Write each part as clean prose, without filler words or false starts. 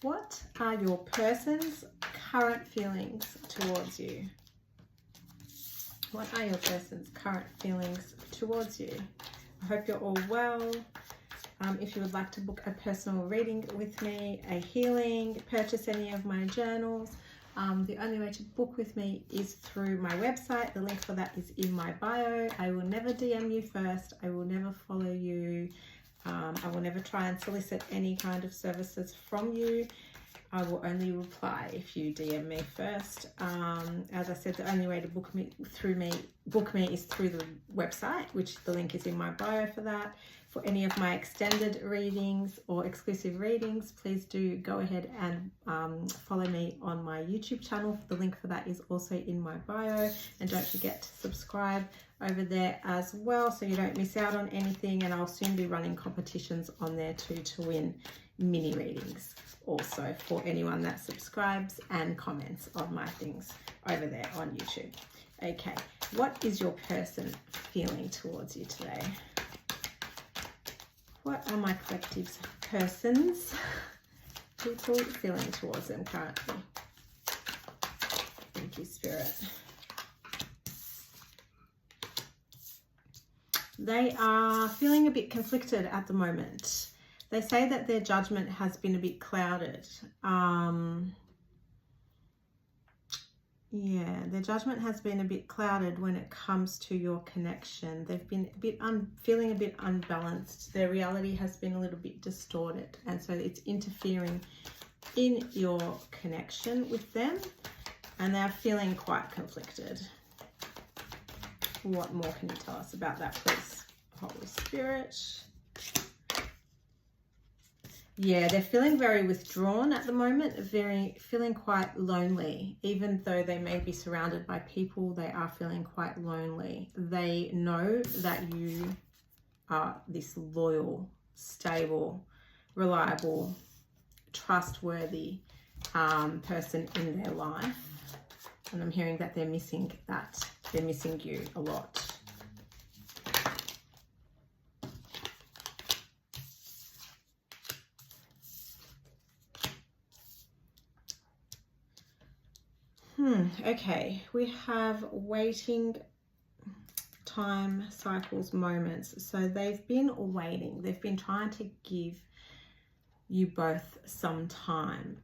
What are your person's current feelings towards you? What are your person's current feelings towards you? I hope you're all well. If you would like to book a personal reading with me, a healing, purchase any of my journals, the only way to book with me is through my website. The link for that is in my bio. I will never DM you first. I will never follow you. I will never try and solicit any kind of services from you. I will only reply if you DM me first. As I said, the only way to book me is through the website, which the link is in my bio for that. For any of my extended readings or exclusive readings, please do go ahead and follow me on my YouTube channel. The link for that is also in my bio. And don't forget to subscribe over there as well so you don't miss out on anything. And I'll soon be running competitions on there too to win mini readings also for anyone that subscribes and comments on my things over there on YouTube. Okay, what is your person feeling towards you today? What are my collective's persons, people feeling towards them currently? Thank you, Spirit. They are feeling a bit conflicted at the moment. They say that their judgment has been a bit clouded. Yeah, their judgment has been a bit clouded when it comes to your connection. They've been a bit feeling a bit unbalanced. Their reality has been a little bit distorted, and so it's interfering in your connection with them, and they're feeling quite conflicted. What more can you tell us about that, please, Holy Spirit? Yeah, they're feeling very withdrawn at the moment, feeling quite lonely. Even though they may be surrounded by people, they are feeling quite lonely. They know that you are this loyal, stable, reliable, trustworthy person in their life. And I'm hearing that they're missing that. They're missing you a lot. Okay, we have waiting time, cycles, moments. So they've been waiting. They've been trying to give you both some time.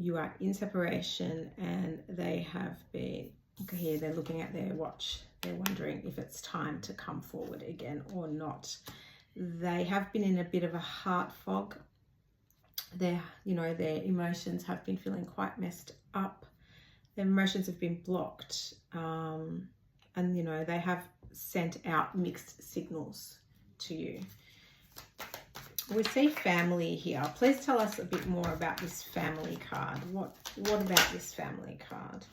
You are in separation and they have been, okay, here they're looking at their watch. They're wondering if it's time to come forward again or not. They have been in a bit of a heart fog. Their emotions have been feeling quite messed up. Their emotions have been blocked, and they have sent out mixed signals to you. We see family here. Please tell us a bit more about this family card. What about this family card?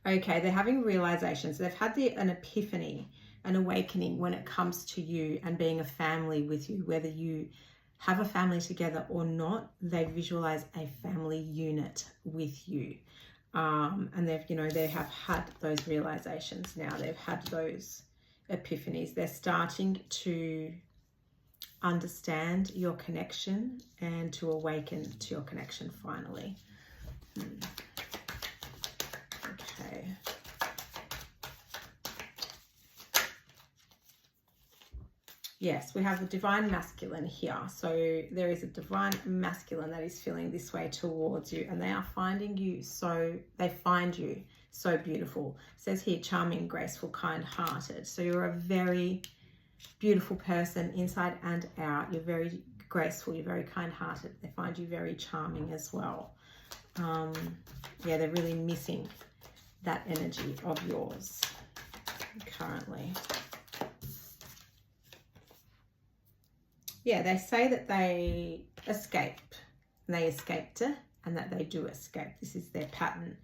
Okay, they're having realizations. They've had an epiphany, an awakening when it comes to you and being a family with you, whether you have a family together or not. They visualize a family unit with you, and they have had those realizations now. They've had those epiphanies. They're starting to understand your connection and to awaken to your connection finally. Okay. Yes, we have the divine masculine here. So there is a divine masculine that is feeling this way towards you, and they are finding you they find you so beautiful. It says here, charming, graceful, kind-hearted. So you're a very beautiful person inside and out. You're very graceful, you're very kind-hearted. They find you very charming as well. Yeah, they're really missing that energy of yours currently. Yeah, they say that they escape, and they escaped it, and that they do escape. This is their pattern.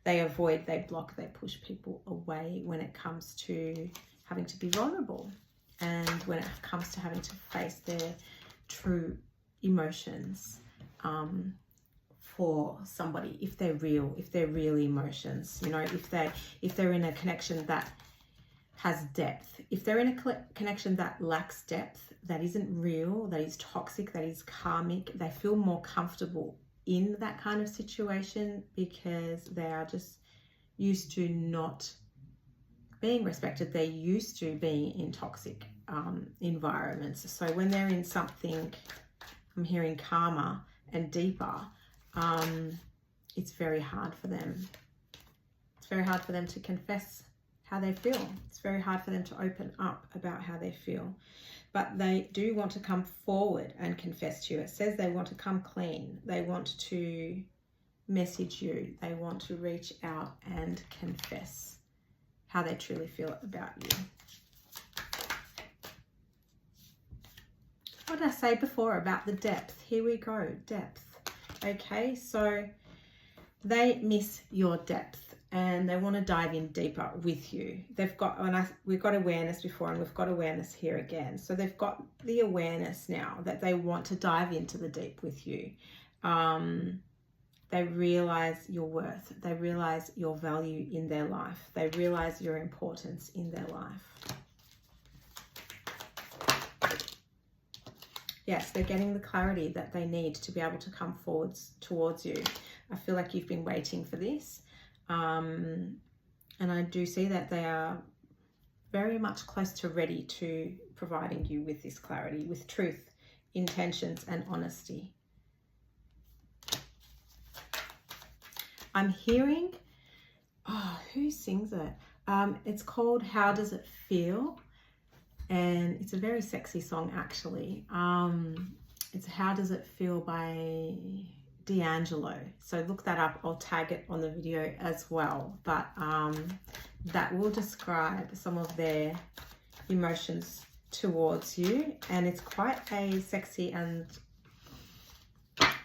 They avoid, they block, they push people away when it comes to having to be vulnerable, and when it comes to having to face their true emotions for somebody, if they're real emotions, if they're in a connection that has depth. If they're in a connection that lacks depth, that isn't real, that is toxic, that is karmic, they feel more comfortable in that kind of situation because they are just used to not being respected. They're used to being in toxic environments. So when they're in something, I'm hearing calmer and deeper, it's very hard for them. It's very hard for them to confess how they feel. It's very hard for them to open up about how they feel. But they do want to come forward and confess to you. It says they want to come clean. They want to message you. They want to reach out and confess how they truly feel about you. What did I say before about the depth? Here we go, depth. Okay, so they miss your depth and they want to dive in deeper with you. They've got, we've got awareness before and we've got awareness here again. So they've got the awareness now that they want to dive into the deep with you. They realize your worth. They realize your value in their life. They realize your importance in their life. Yes, they're getting the clarity that they need to be able to come forwards towards you. I feel like you've been waiting for this. And I do see that they are very much close to ready to providing you with this clarity, with truth, intentions, and honesty. I'm hearing, oh, who sings it? It's called How Does It Feel? And it's a very sexy song, actually. It's How Does It Feel by D'Angelo. So look that up. I'll tag it on the video as well. But that will describe some of their emotions towards you. And it's quite a sexy and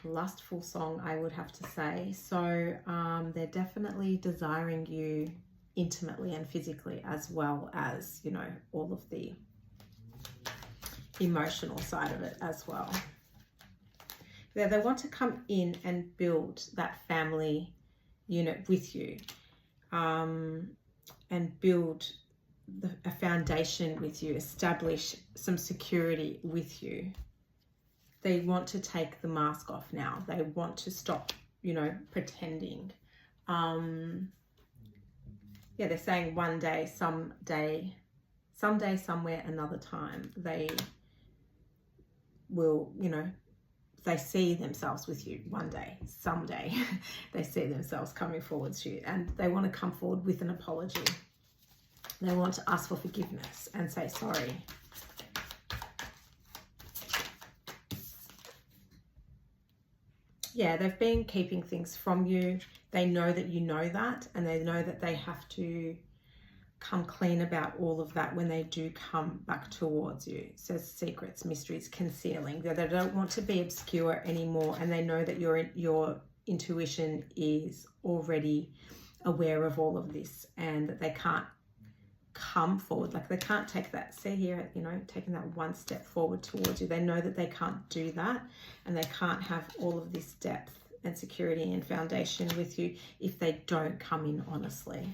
lustful song, I would have to say. So they're definitely desiring you intimately and physically, as well as, you know, all of the emotional side of it as well. They want to come in and build that family unit with you, and build a foundation with you, establish some security with you. They want to take the mask off now. They want to stop, you know, pretending. Yeah, they're saying one day, someday, somewhere, another time, they will, you know, they see themselves with you one day, someday. They see themselves coming forward to you, and they want to come forward with an apology. They want to ask for forgiveness and say sorry. Yeah, they've been keeping things from you. They know that you know that, and they know that they have to come clean about all of that when they do come back towards you. It says secrets, mysteries, concealing. They don't want to be obscure anymore, and they know that your intuition is already aware of all of this, and that they can't come forward. Like, they can't take that, see here, you know, taking that one step forward towards you. They know that they can't do that, and they can't have all of this depth and security and foundation with you if they don't come in honestly.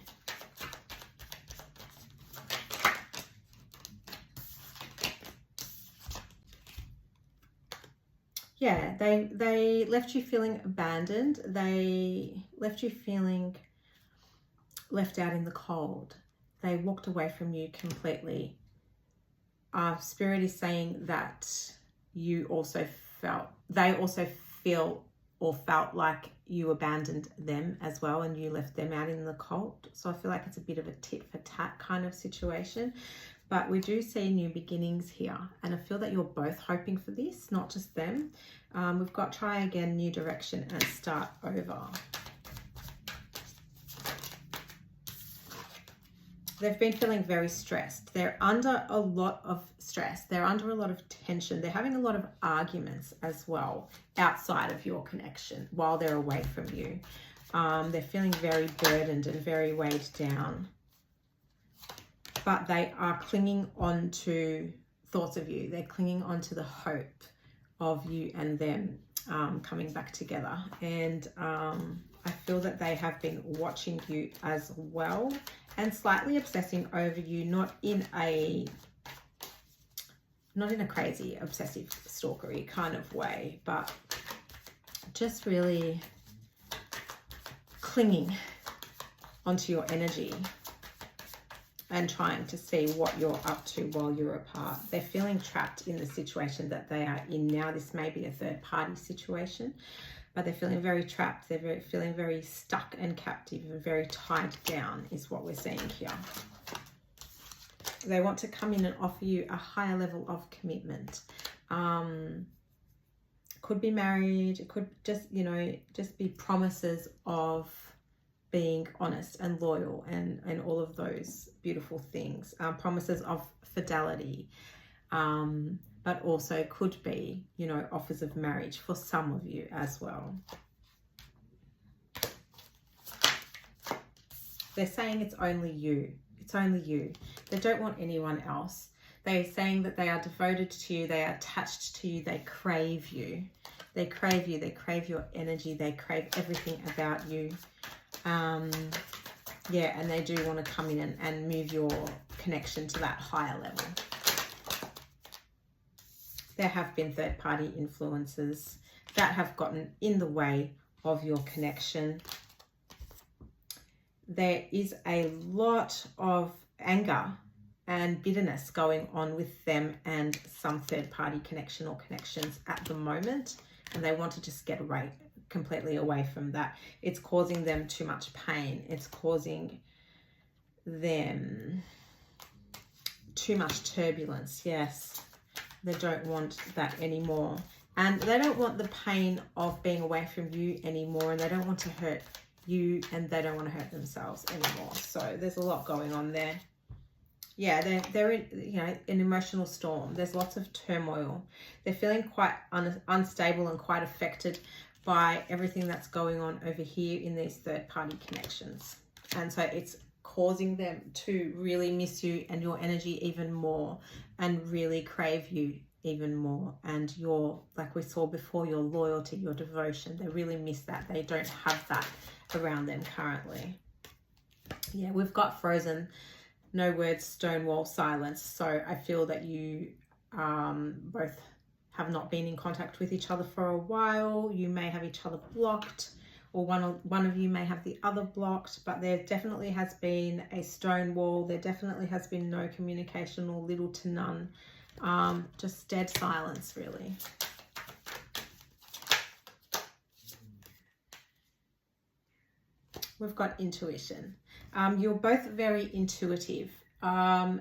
Yeah, they left you feeling abandoned. They left you feeling left out in the cold. They walked away from you completely. Spirit is saying that they also feel or felt like you abandoned them as well, and you left them out in the cold. So I feel like it's a bit of a tit for tat kind of situation. But we do see new beginnings here, and I feel that you're both hoping for this, not just them. We've got try again, new direction, and start over. They've been feeling very stressed. They're under a lot of stress. They're under a lot of tension. They're having a lot of arguments as well outside of your connection while they're away from you. They're feeling very burdened and very weighed down. But they are clinging on to thoughts of you. They're clinging on to the hope of you and them coming back together. And I feel that they have been watching you as well and slightly obsessing over you, not in a crazy obsessive stalkery kind of way, but just really clinging onto your energy and trying to see what you're up to while you're apart. They're feeling trapped in the situation that they are in now. This may be a third party situation, but they're feeling very trapped. They're feeling very stuck and captive and very tied down is what we're seeing here. They want to come in and offer you a higher level of commitment. Could be marriage. It could just, you know, just be promises of being honest and loyal and all of those beautiful things. Promises of fidelity. But also could be, you know, offers of marriage for some of you as well. They're saying it's only you. It's only you. They don't want anyone else. They're saying that they are devoted to you. They are attached to you. They crave you. They crave you. They crave your energy. They crave everything about you. Yeah, and they do want to come in and move your connection to that higher level. There have been third-party influences that have gotten in the way of your connection. There is a lot of anger and bitterness going on with them and some third-party connection or connections at the moment, and they want to just get completely away from that. It's causing them too much pain. It's causing them too much turbulence. Yes, they don't want that anymore, and they don't want the pain of being away from you anymore, and they don't want to hurt you, and they don't want to hurt themselves anymore. So there's a lot going on there. Yeah, they're in, you know, an emotional storm. There's lots of turmoil. They're feeling quite unstable and quite affected by everything that's going on over here in these third-party connections. And so it's causing them to really miss you and your energy even more, and really crave you even more. And your, like we saw before, your loyalty, your devotion, they really miss that. They don't have that around them currently. Yeah, we've got frozen, no words, stonewall, silence. So I feel that you both have not been in contact with each other for a while. You may have each other blocked, or one of you may have the other blocked, but there definitely has been a stonewall. There definitely has been no communication, or little to none. Just dead silence, really. We've got intuition. You're both very intuitive.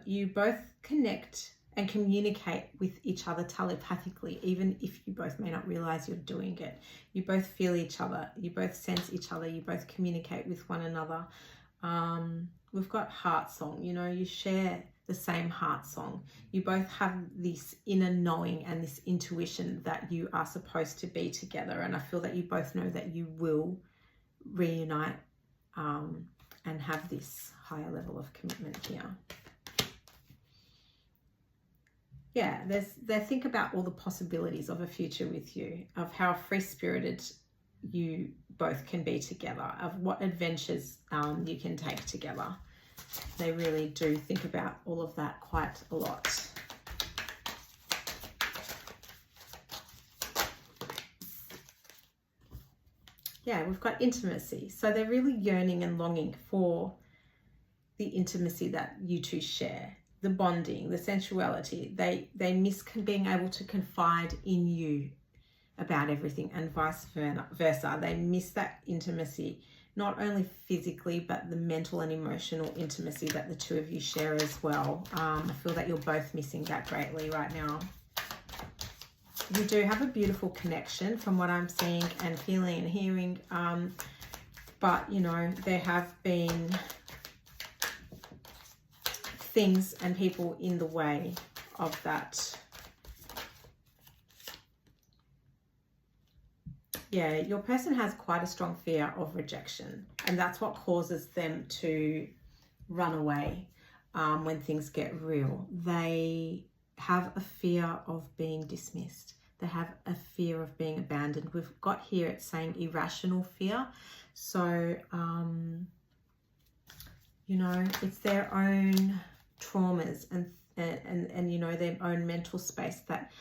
You both connect and communicate with each other telepathically, even if you both may not realize you're doing it. You both feel each other. You both sense each other. You both communicate with one another. We've got heart song. You know, you share the same heart song. You both have this inner knowing and this intuition that you are supposed to be together. And I feel that you both know that you will reunite and have this higher level of commitment here. Yeah, they think about all the possibilities of a future with you, of how free-spirited you both can be together, of what adventures you can take together. They really do think about all of that quite a lot. Yeah, we've got intimacy. So they're really yearning and longing for the intimacy that you two share, the bonding, the sensuality. They miss being able to confide in you about everything, and vice versa. They miss that intimacy, not only physically, but the mental and emotional intimacy that the two of you share as well. I feel that you're both missing that greatly right now. You do have a beautiful connection from what I'm seeing and feeling and hearing. But, you know, there have been things and people in the way of that. Yeah, your person has quite a strong fear of rejection, and that's what causes them to run away when things get real. They have a fear of being dismissed. They have a fear of being abandoned. We've got here, it's saying irrational fear. So, you know, it's their own traumas and you know, their own mental space that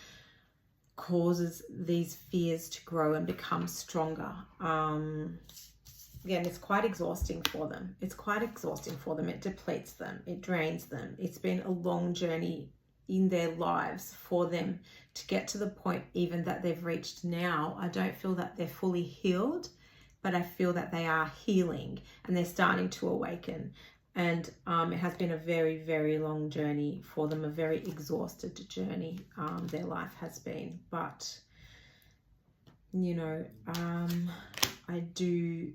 causes these fears to grow and become stronger. Again, it's quite exhausting for them. It's quite exhausting for them. It depletes them. It drains them. It's been a long journey in their lives for them to get to the point even that they've reached now. I don't feel that they're fully healed, but I feel that they are healing and they're starting to awaken. And it has been a very, very long journey for them, a very exhausted journey their life has been. But, you know, I do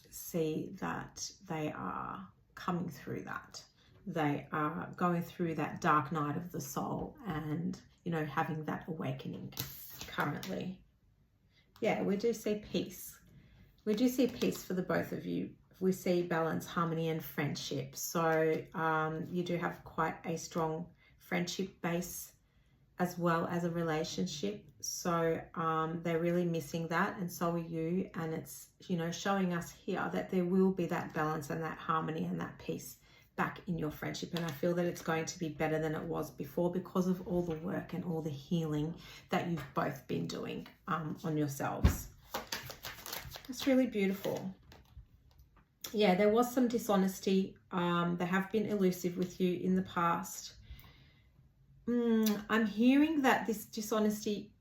see that they are coming through that. They are going through that dark night of the soul and, you know, having that awakening currently. Yeah, we do see peace. We do see peace for the both of you. We see balance, harmony, and friendship. So you do have quite a strong friendship base as well as a relationship. So they're really missing that, and so are you. And it's, you know, showing us here that there will be that balance and that harmony and that peace back in your friendship. And I feel that it's going to be better than it was before because of all the work and all the healing that you've both been doing on yourselves. It's really beautiful. Yeah, there was some dishonesty. They have been elusive with you in the past. I'm hearing that this dishonesty,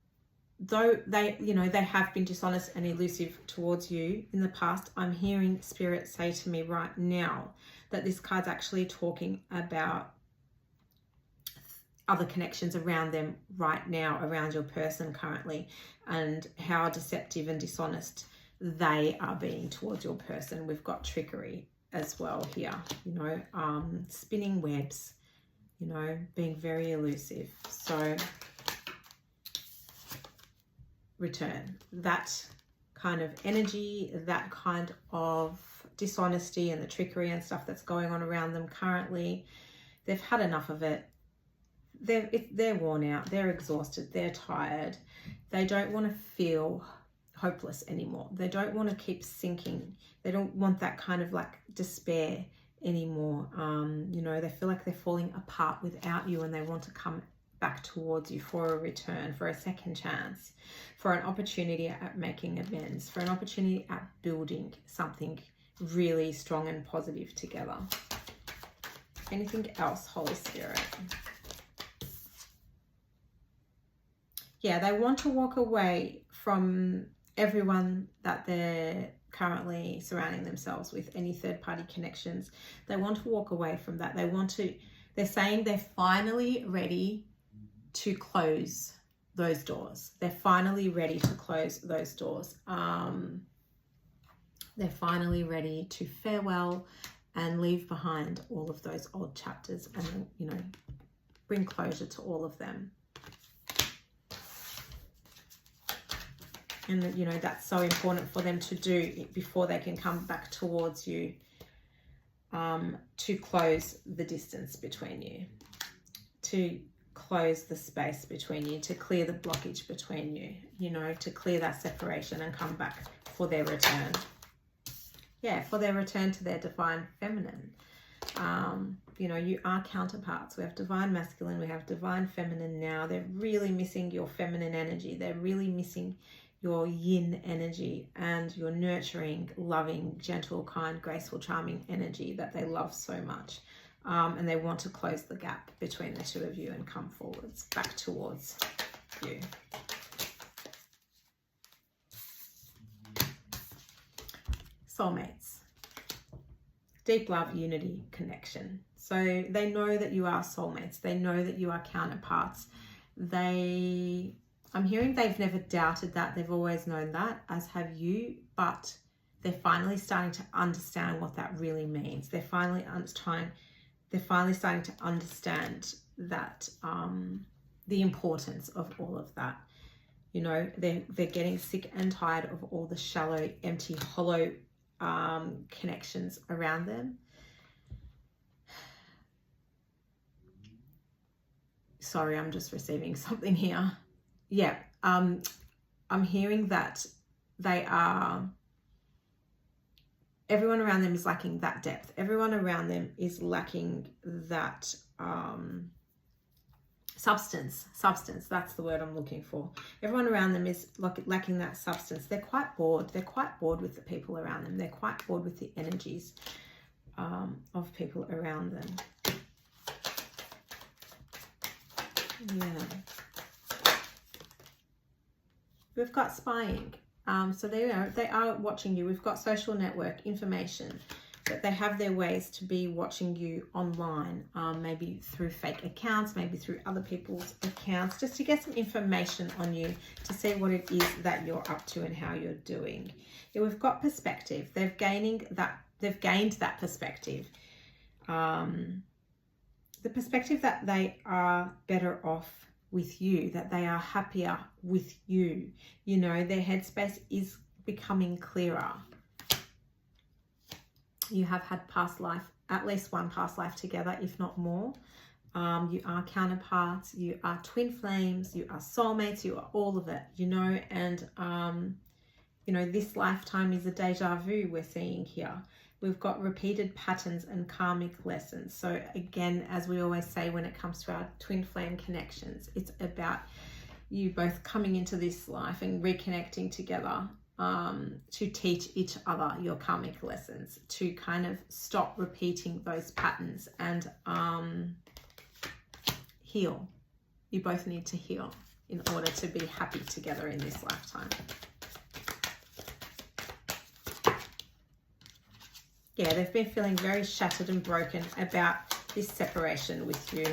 though they, you know, they have been dishonest and elusive towards you in the past, I'm hearing Spirit say to me right now that this card's actually talking about other connections around them right now, around your person currently, and how deceptive and dishonest they are being towards your person. We've got trickery as well here, you know, spinning webs, you know, being very elusive. So return that kind of energy, that kind of dishonesty and the trickery and stuff that's going on around them currently. They've had enough of it. They're worn out, they're exhausted, they're tired. They don't want to feel hopeless anymore. They don't want to keep sinking. They don't want that kind of like despair anymore. You know, they feel like they're falling apart without you, and they want to come back towards you for a return, for a second chance, for an opportunity at making amends, for an opportunity at building something really strong and positive together. Anything else, Holy Spirit? Yeah, they want to walk away from everyone that they're currently surrounding themselves with, any third-party connections. They want to walk away from that. They're saying they're finally ready to close those doors. They're finally ready to close those doors. They're finally ready to farewell and leave behind all of those old chapters and, you know, bring closure to all of them. And, you know, that's so important for them to do before they can come back towards you, to close the distance between you, to close the space between you, to clear the blockage between you, you know, to clear that separation and come back for their return. Yeah, for their return to their divine feminine. You know, you are counterparts. We have divine masculine, we have divine feminine now. They're really missing your feminine energy. They're really missing your yin energy and your nurturing, loving, gentle, kind, graceful, charming energy that they love so much. And they want to close the gap between the two of you and come forwards, back towards you. Soulmates. Deep love, unity, connection. So they know that you are soulmates. They know that you are counterparts. I'm hearing they've never doubted that. They've always known that, as have you, but they're finally starting to understand what that really means. They're finally starting to understand that, the importance of all of that. You know, they're getting sick and tired of all the shallow, empty, hollow connections around them. Sorry, I'm just receiving something here. yeah, I'm hearing that everyone around them is lacking that depth. Everyone around them is lacking that substance. That's the word I'm looking for. Everyone around them is lacking that substance. They're quite bored. They're quite bored with the people around them. They're quite bored with the energies of people around them. Yeah. We've got spying. So they are watching you. We've got social network information, that they have their ways to be watching you online, maybe through fake accounts, maybe through other people's accounts, just to get some information on you, to see what it is that you're up to and how you're doing. Yeah, we've got perspective. They've gained that perspective. The perspective that they are better off with you, that they are happier with you. You know, their headspace is becoming clearer. You have had past life, at least one past life together, if not more. You are counterparts, you are twin flames, you are soulmates, you are all of it, you know. And you know, this lifetime is a deja vu we're seeing here. We've got repeated patterns and karmic lessons. So again, as we always say, when it comes to our twin flame connections, it's about you both coming into this life and reconnecting together, to teach each other your karmic lessons, to kind of stop repeating those patterns and heal. You both need to heal in order to be happy together in this lifetime. Yeah, they've been feeling very shattered and broken about this separation with you.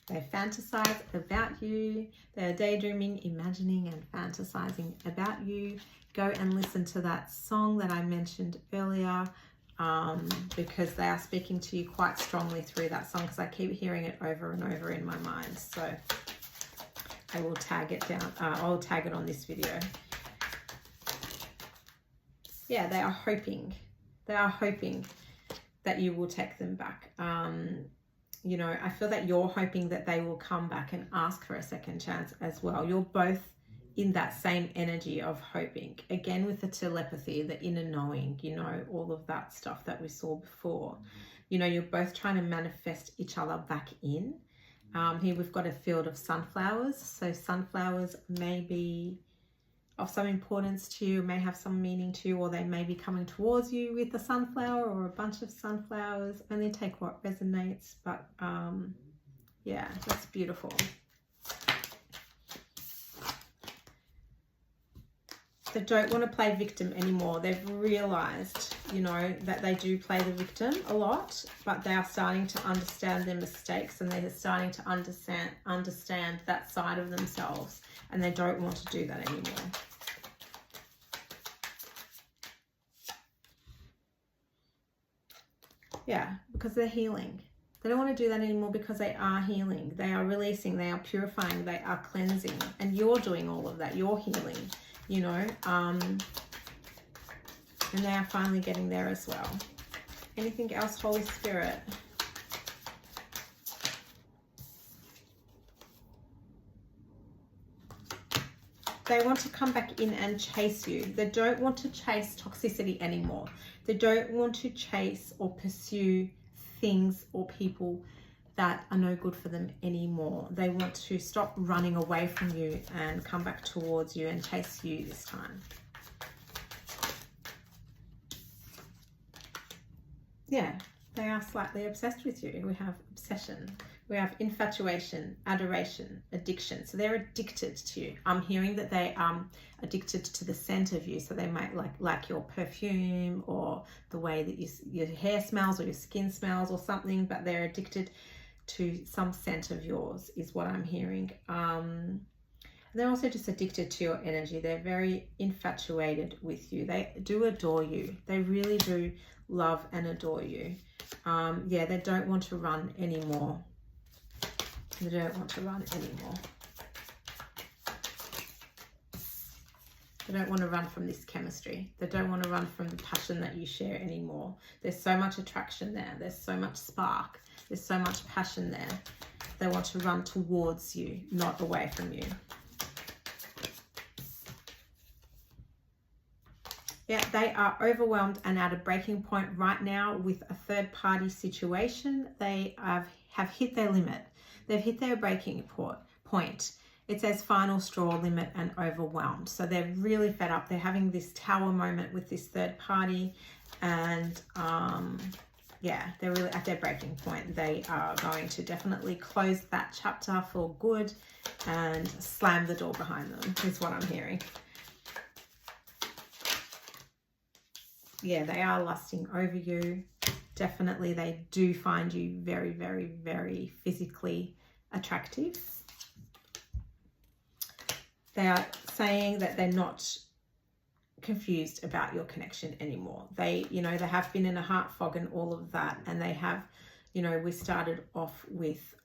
They fantasize about you. They're daydreaming, imagining and fantasizing about you. Go and listen to that song that I mentioned earlier, because they are speaking to you quite strongly through that song, because I keep hearing it over and over in my mind. So I will tag it down. I'll tag it on this video. Yeah, they are hoping. They are hoping that you will take them back. You know, I feel that you're hoping that they will come back and ask for a second chance as well. You're both in that same energy of hoping. Again, with the telepathy, the inner knowing, you know, all of that stuff that we saw before. You know, you're both trying to manifest each other back in. Here we've got a field of sunflowers. So sunflowers may be of some importance to you, may have some meaning to you, or they may be coming towards you with a sunflower or a bunch of sunflowers. Only take what resonates, but yeah, that's beautiful. They don't want to play victim anymore. They've realized, you know, that they do play the victim a lot, but they are starting to understand their mistakes, and they're starting to understand that side of themselves, and they don't want to do that anymore. Yeah, because they're healing. They don't want to do that anymore because they are healing. They are releasing, they are purifying, they are cleansing, and you're doing all of that. You're healing, you know, and they are finally getting there as well. Anything else, Holy Spirit? They want to come back in and chase you. They don't want to chase toxicity anymore. They don't want to chase or pursue things or people that are no good for them anymore. They want to stop running away from you and come back towards you and chase you this time. Yeah, they are slightly obsessed with you. We have obsession. We have infatuation, adoration, addiction. So they're addicted to you. I'm hearing that they are addicted to the scent of you. So they might like your perfume, or the way that your hair smells, or your skin smells, or something. But they're addicted to some scent of yours, is what I'm hearing. They're also just addicted to your energy. They're very infatuated with you. They do adore you. They really do love and adore you. Yeah, they don't want to run anymore. They don't want to run anymore. They don't want to run from this chemistry. They don't want to run from the passion that you share anymore. There's so much attraction there. There's so much spark. There's so much passion there. They want to run towards you, not away from you. Yeah, they are overwhelmed and at a breaking point right now with a third party situation. They have hit their limit. They've hit their breaking point. It says final straw, limit, and overwhelmed. So they're really fed up. They're having this tower moment with this third party. And yeah, they're really at their breaking point. They are going to definitely close that chapter for good and slam the door behind them, is what I'm hearing. Yeah, they are lusting over you. Definitely, they do find you very, very, very physically attractive. They are saying that they're not confused about your connection anymore. They, you know, they have been in a heart fog and all of that. And they have, you know, we started off with,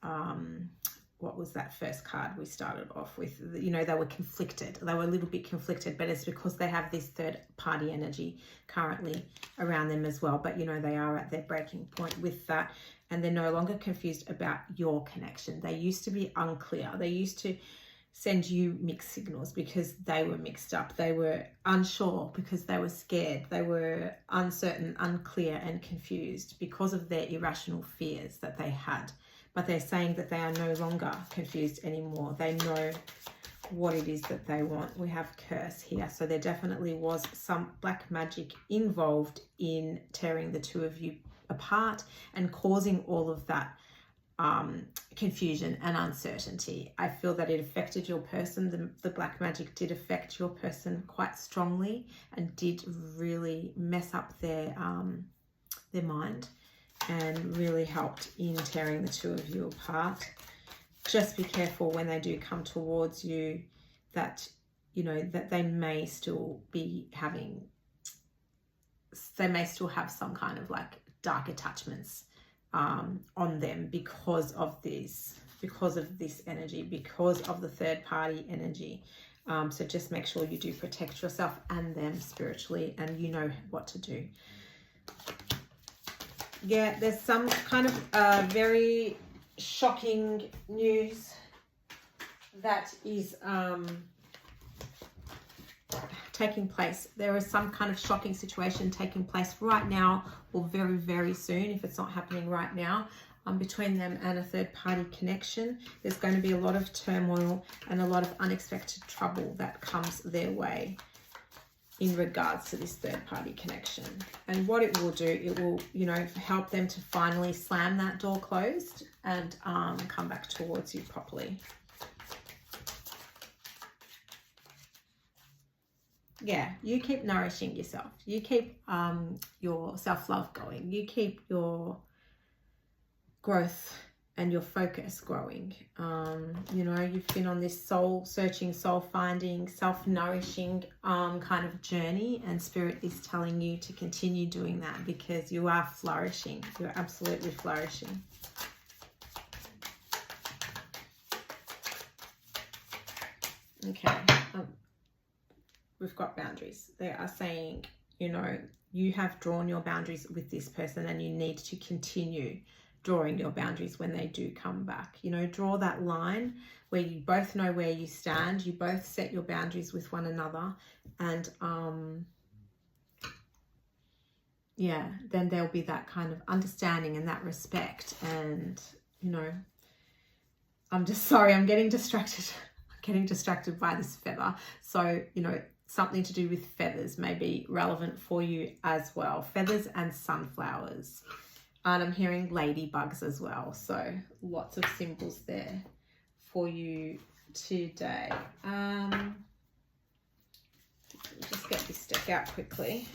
what was that first card we started off with? You know, they were conflicted. They were a little bit conflicted, but it's because they have this third party energy currently around them as well. But, you know, they are at their breaking point with that. And they're no longer confused about your connection. They used to be unclear. They used to send you mixed signals because they were mixed up. They were unsure because they were scared. They were uncertain, unclear, and confused because of their irrational fears that they had. But they're saying that they are no longer confused anymore. They know what it is that they want. We have curse here. So there definitely was some black magic involved in tearing the two of you apart and causing all of that confusion and uncertainty. I feel that it affected your person. The black magic did affect your person quite strongly and did really mess up their mind and really helped in tearing the two of you apart. Just be careful when they do come towards you that, you know, that they may still be having, they may still have some kind of like dark attachments on them because of this energy, because of the third party energy. So just make sure you do protect yourself and them spiritually, and you know what to do. Yeah, there's some kind of very shocking news that is taking place. There is some kind of shocking situation taking place right now or very, very soon, if it's not happening right now, between them and a third party connection. There's going to be a lot of turmoil and a lot of unexpected trouble that comes their way in regards to this third party connection. And what it will do, it will, you know, help them to finally slam that door closed and come back towards you properly. Yeah, you keep nourishing yourself. You keep your self-love going. You keep your growth and your focus growing. You know, you've been on this soul-searching, soul-finding, self-nourishing kind of journey, and Spirit is telling you to continue doing that because you are flourishing. You're absolutely flourishing. Okay. We've got boundaries. They are saying, you know, you have drawn your boundaries with this person and you need to continue drawing your boundaries when they do come back. You know, draw that line where you both know where you stand. You both set your boundaries with one another. And, yeah, then there'll be that kind of understanding and that respect. And, you know, I'm just sorry, I'm getting distracted. I'm getting distracted by this feather. So, you know, something to do with feathers may be relevant for you as well. Feathers and sunflowers. And I'm hearing ladybugs as well. So lots of symbols there for you today. Just get this deck out quickly.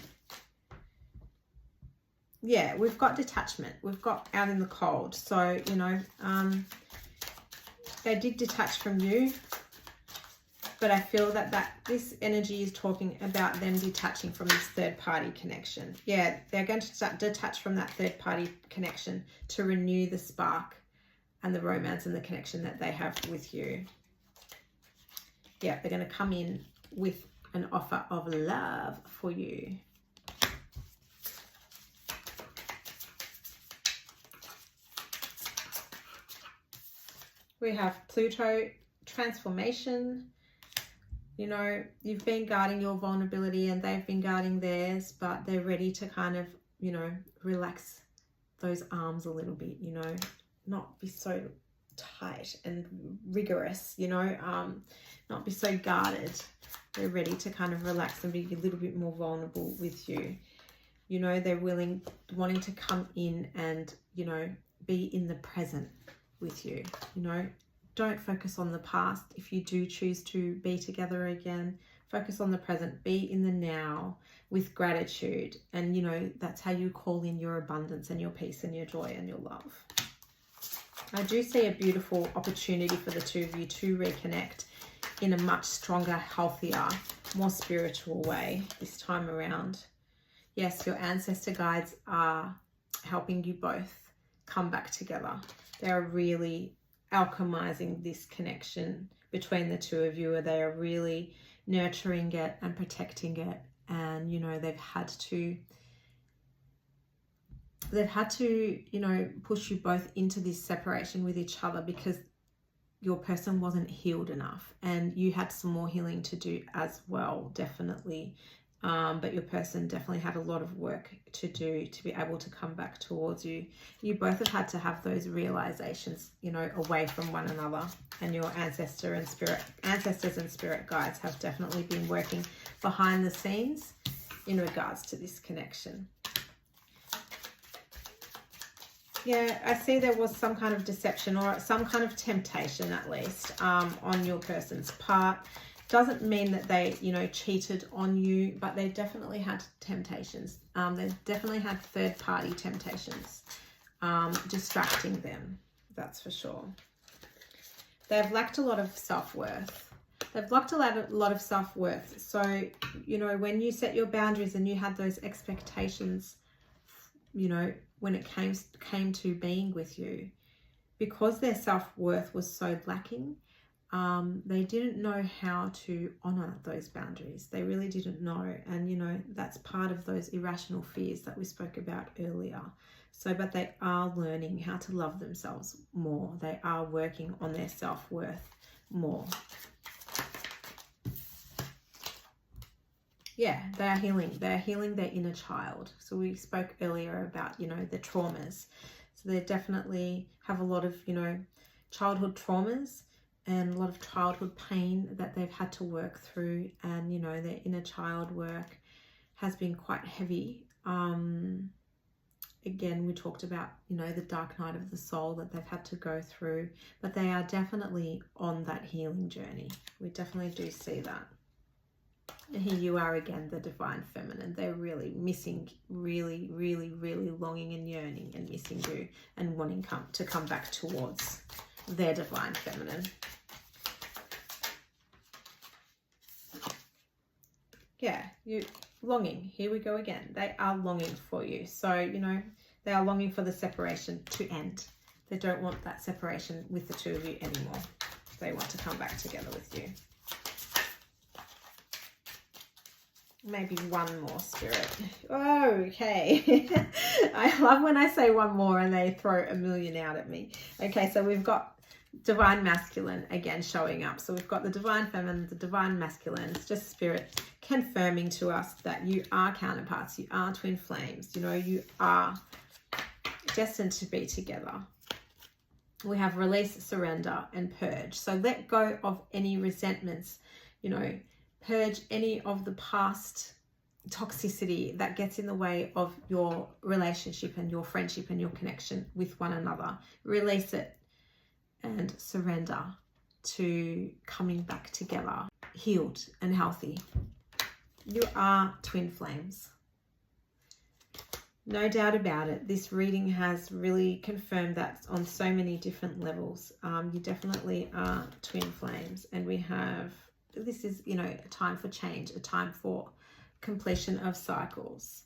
Yeah, we've got detachment. We've got out in the cold. So, you know, they did detach from you. But I feel that this energy is talking about them detaching from this third party connection. Yeah, they're going to detach from that third party connection to renew the spark and the romance and the connection that they have with you. Yeah, they're going to come in with an offer of love for you. We have Pluto, transformation. You know, you've been guarding your vulnerability and they've been guarding theirs, but they're ready to kind of, you know, relax those arms a little bit, you know, not be so tight and rigorous, you know, not be so guarded. They're ready to kind of relax and be a little bit more vulnerable with you. You know, they're wanting to come in and, you know, be in the present with you. You know, don't focus on the past. If you do choose to be together again, focus on the present, be in the now with gratitude. And, you know, that's how you call in your abundance and your peace and your joy and your love. I do see a beautiful opportunity for the two of you to reconnect in a much stronger, healthier, more spiritual way this time around. Yes, your ancestor guides are helping you both come back together. They are really alchemizing this connection between the two of you. They are really nurturing it and protecting it. And, you know, they've had to, you know, push you both into this separation with each other because your person wasn't healed enough and you had some more healing to do as well, definitely. But your person definitely had a lot of work to do to be able to come back towards you. You both have had to have those realizations, you know, away from one another. And your ancestors and spirit guides have definitely been working behind the scenes in regards to this connection. Yeah, I see there was some kind of deception or some kind of temptation, at least, on your person's part. Doesn't mean that they, you know, cheated on you, but they definitely had temptations. They definitely had third-party temptations, distracting them. That's for sure. They've lacked a lot of self-worth. They've lacked a lot of self-worth. So, you know, when you set your boundaries and you had those expectations, you know, when it came to being with you, because their self-worth was so lacking, they didn't know how to honor those boundaries. They really didn't know. And, you know, that's part of those irrational fears that we spoke about earlier. So, but they are learning how to love themselves more. They are working on their self-worth more. Yeah, they are healing. They are healing their inner child. So we spoke earlier about, you know, the traumas. So they definitely have a lot of, you know, childhood traumas and a lot of childhood pain that they've had to work through. And, you know, their inner child work has been quite heavy. Again, we talked about, you know, the dark night of the soul that they've had to go through. But they are definitely on that healing journey. We definitely do see that. And here you are again, the divine feminine. They're really missing, really longing and yearning and missing you and wanting to come back towards their divine feminine. Yeah, you longing. Here we go again. They are longing for you. So, you know, they are longing for the separation to end. They don't want that separation with the two of you anymore. They want to come back together with you. Maybe one more, spirit. Oh, okay. I love when I say one more and they throw a million out at me. Okay, so we've got divine masculine again showing up. So we've got the divine feminine, the divine masculine. It's just spirit confirming to us that you are counterparts. You are twin flames. You know, you are destined to be together. We have release, surrender, and purge. So let go of any resentments, you know, purge any of the past toxicity that gets in the way of your relationship and your friendship and your connection with one another. Release it and surrender to coming back together, healed and healthy. You are twin flames. No doubt about it. This reading has really confirmed that on so many different levels. You definitely are twin flames. And we have, this is, you know, a time for change, a time for completion of cycles.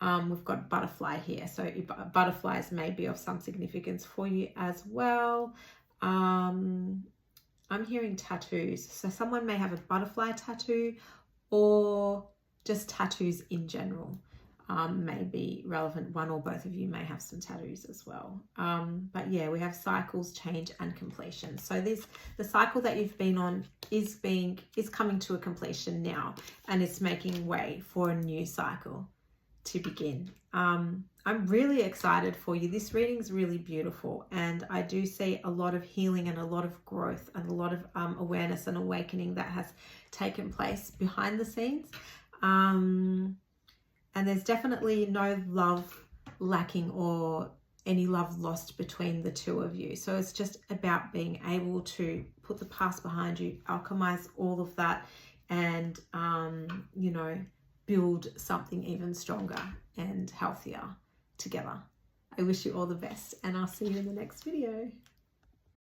We've got butterfly here. So butterflies may be of some significance for you as well. I'm hearing tattoos. So someone may have a butterfly tattoo or just tattoos in general. may be relevant. One or both of you may have some tattoos as well. But yeah, we have cycles, change, and completion. So the cycle that you've been on is coming to a completion now, and it's making way for a new cycle to begin. I'm really excited for you. This reading is really beautiful, and I do see a lot of healing and a lot of growth and a lot of awareness and awakening that has taken place behind the scenes. And there's definitely no love lacking or any love lost between the two of you. So it's just about being able to put the past behind you, alchemize all of that, and, you know, build something even stronger and healthier together. I wish you all the best, and I'll see you in the next video.